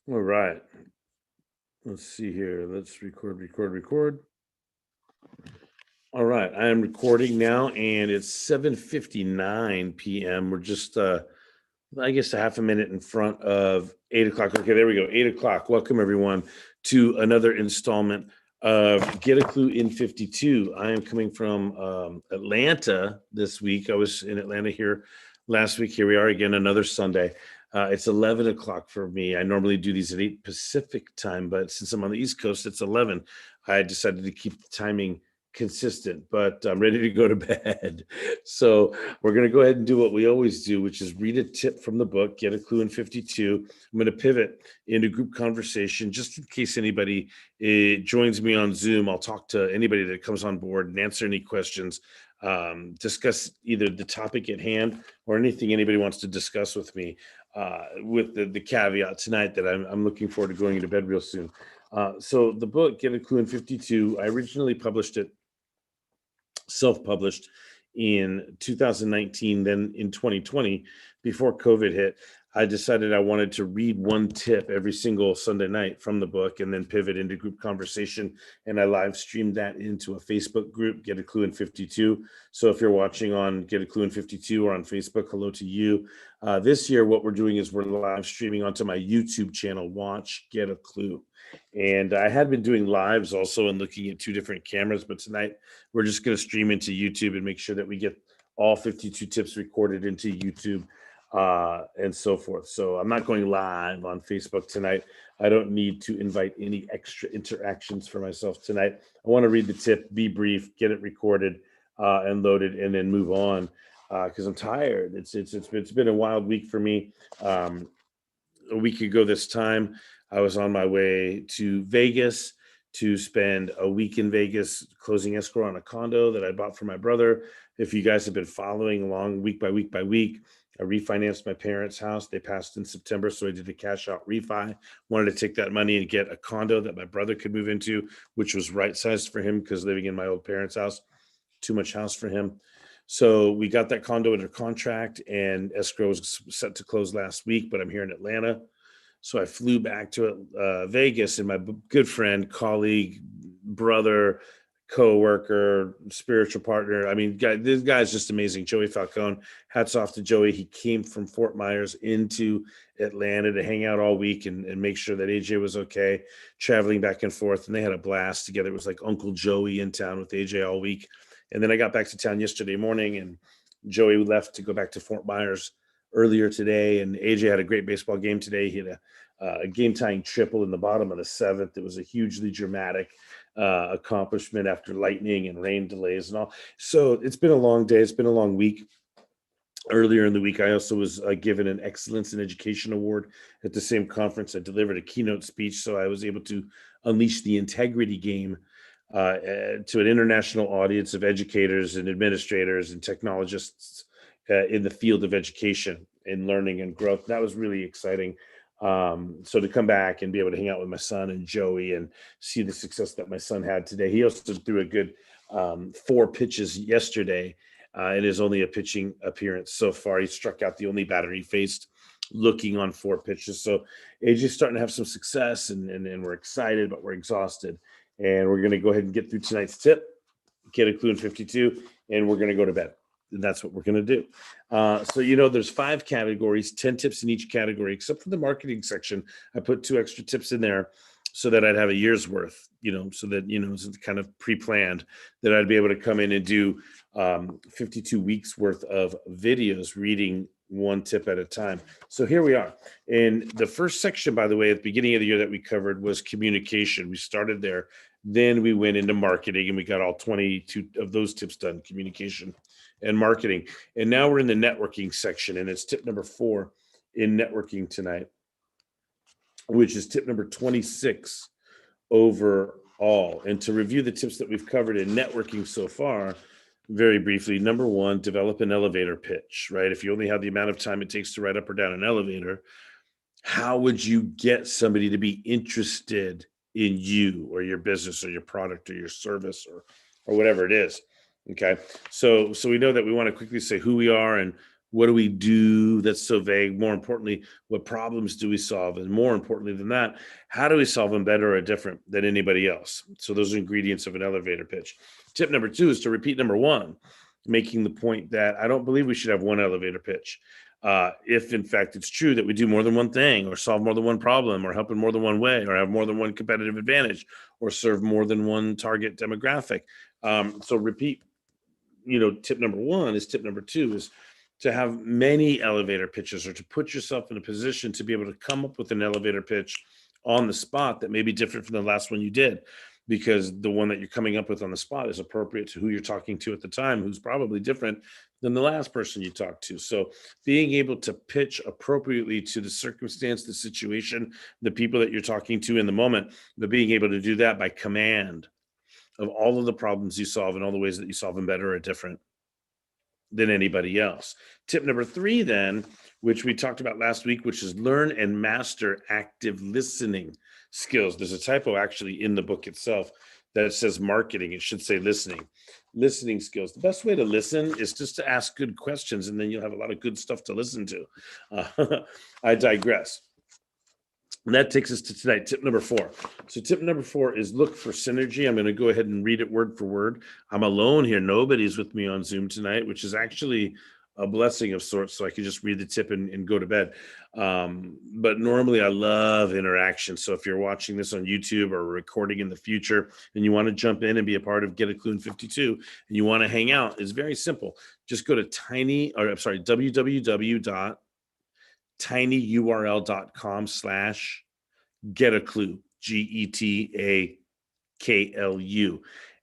All right. Let's see here. Let's record. All right. I am recording now and it's 7:59 p.m. We're just I guess a half a minute in front of 8 o'clock. Okay, there we go. 8 o'clock. Welcome everyone to another installment of Get a Clue in 52. I am coming from Atlanta this week. I was in Atlanta here last week. Here we are again, another Sunday. It's 11 o'clock for me. I normally do these at 8 Pacific time, but since I'm on the East Coast, it's 11. I decided to keep the timing consistent, but I'm ready to go to bed. So we're going to go ahead and do what we always do, which is read a tip from the book, Get a Clue in 52. I'm going to pivot into group conversation just in case anybody joins me on Zoom. I'll talk to anybody that comes on board and answer any questions, discuss either the topic at hand or anything anybody wants to discuss with me, with the caveat tonight that I'm looking forward to going into bed real soon. So the book, Get a Clue in 52, I originally published it self-published in 2019. Then in 2020, before COVID hit, I decided I wanted to read one tip every single Sunday night from the book and then pivot into group conversation. And I live streamed that into a Facebook group, Get a Clue in 52. So if you're watching on Get a Clue in 52 or on Facebook, hello to you. This year, what we're doing is we're live streaming onto my YouTube channel, Watch Get a Clue. And I had been doing lives also and looking at two different cameras, but tonight we're just going to stream into YouTube and make sure that we get all 52 tips recorded into YouTube, and so forth. So I'm not going live on Facebook tonight. I don't need to invite any extra interactions for myself tonight. I want to read the tip, be brief, get it recorded and loaded, and then move on because I'm tired. It's been a wild week for me. A week ago this time, I was on my way to Vegas to spend a week in Vegas closing escrow on a condo that I bought for my brother. If you guys have been following along week by week by week, I refinanced my parents' house. They passed in September, so I did a cash out refi. Wanted to take that money and get a condo that my brother could move into, which was right sized for him because living in my old parents' house, too much house for him. So we got that condo under contract and escrow was set to close last week, but I'm here in Atlanta. So I flew back to Vegas, and my good friend, colleague, brother, co-worker, spiritual partner. I mean, this guy's just amazing. Joey Falcone. Hats off to Joey. He came from Fort Myers into Atlanta to hang out all week and make sure that AJ was okay, traveling back and forth. And they had a blast together. It was like Uncle Joey in town with AJ all week. And then I got back to town yesterday morning, and Joey left to go back to Fort Myers earlier today. And AJ had a great baseball game today. He had a game tying triple in the bottom of the seventh. It was a hugely dramatic accomplishment after lightning and rain delays and all. So it's been a long day. It's been a long week. Earlier in the week, I also was given an Excellence in Education Award at the same conference. I delivered a keynote speech, so I was able to unleash the integrity game to an international audience of educators and administrators and technologists in the field of education and learning and growth. That was really exciting. So to come back and be able to hang out with my son and Joey and see the success that my son had today. He also threw a good 4 pitches yesterday in his only a pitching appearance so far. He struck out the only batter he faced looking on 4 pitches. So AJ's starting to have some success and we're excited, but we're exhausted. And we're going to go ahead and get through tonight's tip, Get a Clue in 52, and we're going to go to bed. And that's what we're going to do. So, there's 5 categories, 10 tips in each category, except for the marketing section. I put 2 extra tips in there so that I'd have a year's worth, so that, it's kind of pre-planned that I'd be able to come in and do 52 weeks worth of videos reading one tip at a time. So here we are. And the first section, by the way, at the beginning of the year that we covered was communication. We started there. Then we went into marketing and we got all 22 of those tips done, communication and marketing. And now we're in the networking section, and it's tip number 4 in networking tonight, which is tip number 26 overall. And to review the tips that we've covered in networking so far, very briefly, number 1, develop an elevator pitch, right? If you only have the amount of time it takes to ride up or down an elevator, how would you get somebody to be interested in you or your business or your product or your service or whatever it is? Okay. So we know that we want to quickly say who we are and What do we do that's so vague? More importantly, what problems do we solve? And more importantly than that, how do we solve them better or different than anybody else? So those are ingredients of an elevator pitch. Tip number 2 is to repeat number 1, making the point that I don't believe we should have one elevator pitch. If in fact it's true that we do more than one thing, or solve more than one problem, or help in more than one way, or have more than one competitive advantage, or serve more than one target demographic. So repeat, tip number 1 is tip number 2 is to have many elevator pitches, or to put yourself in a position to be able to come up with an elevator pitch on the spot that may be different from the last one you did, because the one that you're coming up with on the spot is appropriate to who you're talking to at the time, who's probably different than the last person you talked to. So being able to pitch appropriately to the circumstance, the situation, the people that you're talking to in the moment, but being able to do that by command of all of the problems you solve and all the ways that you solve them better or different than anybody else. Tip number 3, then, which we talked about last week, which is learn and master active listening skills. There's a typo actually in the book itself that says marketing. It should say listening. Listening skills. The best way to listen is just to ask good questions, and then you'll have a lot of good stuff to listen to. I digress. And that takes us to tonight, tip number 4. So tip number 4 is look for synergy. I'm going to go ahead and read it word for word. I'm alone here. Nobody's with me on Zoom tonight, which is actually a blessing of sorts. So I can just read the tip and go to bed. But normally I love interaction. So if you're watching this on YouTube or recording in the future and you want to jump in and be a part of Get a Klu in 52 and you want to hang out, it's very simple. Just go to tinyurl.com/getaklu, GETAKLU.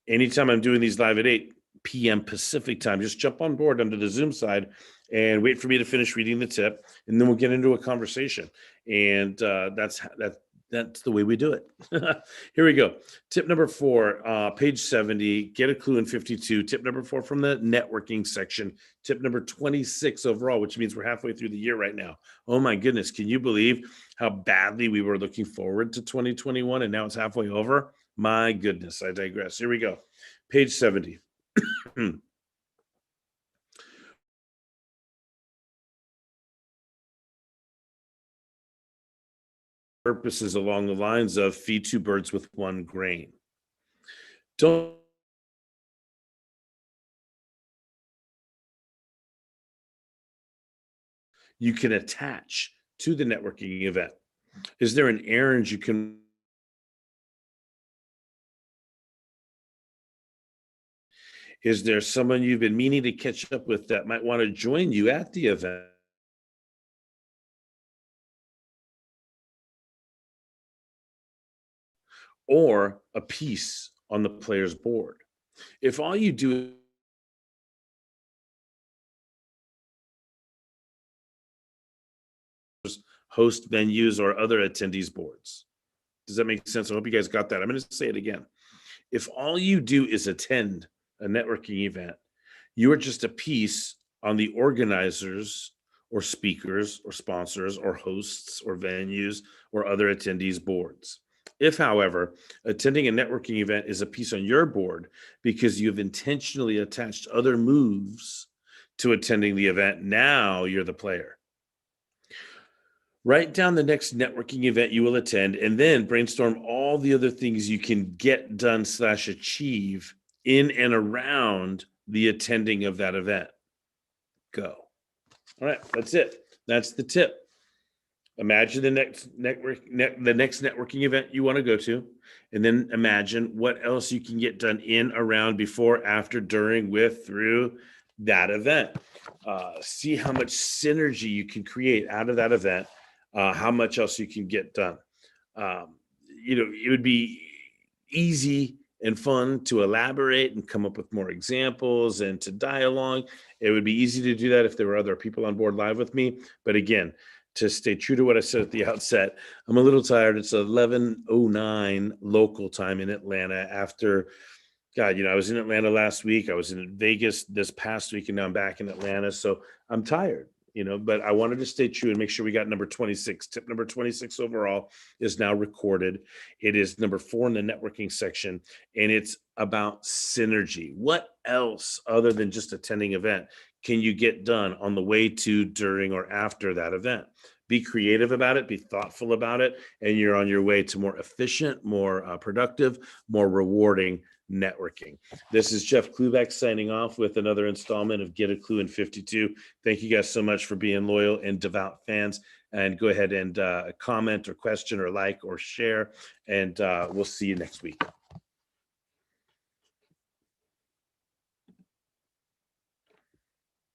Anytime I'm doing these live at 8 p.m. Pacific time, just jump on board under the Zoom side and wait for me to finish reading the tip, and then we'll get into a conversation. And that's the way we do it. Here we go. Tip number 4, page 70, Get a Klu in 52. Tip number 4 from the networking section. Tip number 26 overall, which means we're halfway through the year right now. Oh my goodness. Can you believe how badly we were looking forward to 2021 and now it's halfway over? My goodness, I digress. Here we go. Page 70. Purposes along the lines of feed 2 birds with 1 grain. Don't you can attach to the networking event? Is there an errand you can? Is there someone you've been meaning to catch up with that might want to join you at the event? Or a piece on the player's board? If all you do is host venues or other attendees boards. Does that make sense? I hope you guys got that. I'm going to say it again. If all you do is attend a networking event, you are just a piece on the organizers or speakers or sponsors or hosts or venues or other attendees boards. If, however, attending a networking event is a piece on your board because you've intentionally attached other moves to attending the event, now you're the player. Write down the next networking event you will attend and then brainstorm all the other things you can get done / achieve in and around the attending of that event. Go. All right, that's it. That's the tip. Imagine the next networking event you want to go to, and then imagine what else you can get done in, around, before, after, during, with, through that event. See how much synergy you can create out of that event. How much else you can get done. It would be easy and fun to elaborate and come up with more examples and to dialogue. It would be easy to do that if there were other people on board live with me. But again, to stay true to what I said at the outset, I'm a little tired. It's 11:09 local time in Atlanta after, God, I was in Atlanta last week. I was in Vegas this past week, and now I'm back in Atlanta. So I'm tired. But I wanted to stay true and make sure we got number 26. Tip number 26 overall is now recorded. It is number 4 in the networking section, and it's about synergy. What else other than just attending event can you get done on the way to, during, or after that event? Be creative about it, be thoughtful about it, and you're on your way to more efficient, more productive, more rewarding networking. This is Jeff Klubeck signing off with another installment of Get a Clue in 52. Thank you guys so much for being loyal and devout fans. And go ahead and comment or question or like or share. And we'll see you next week.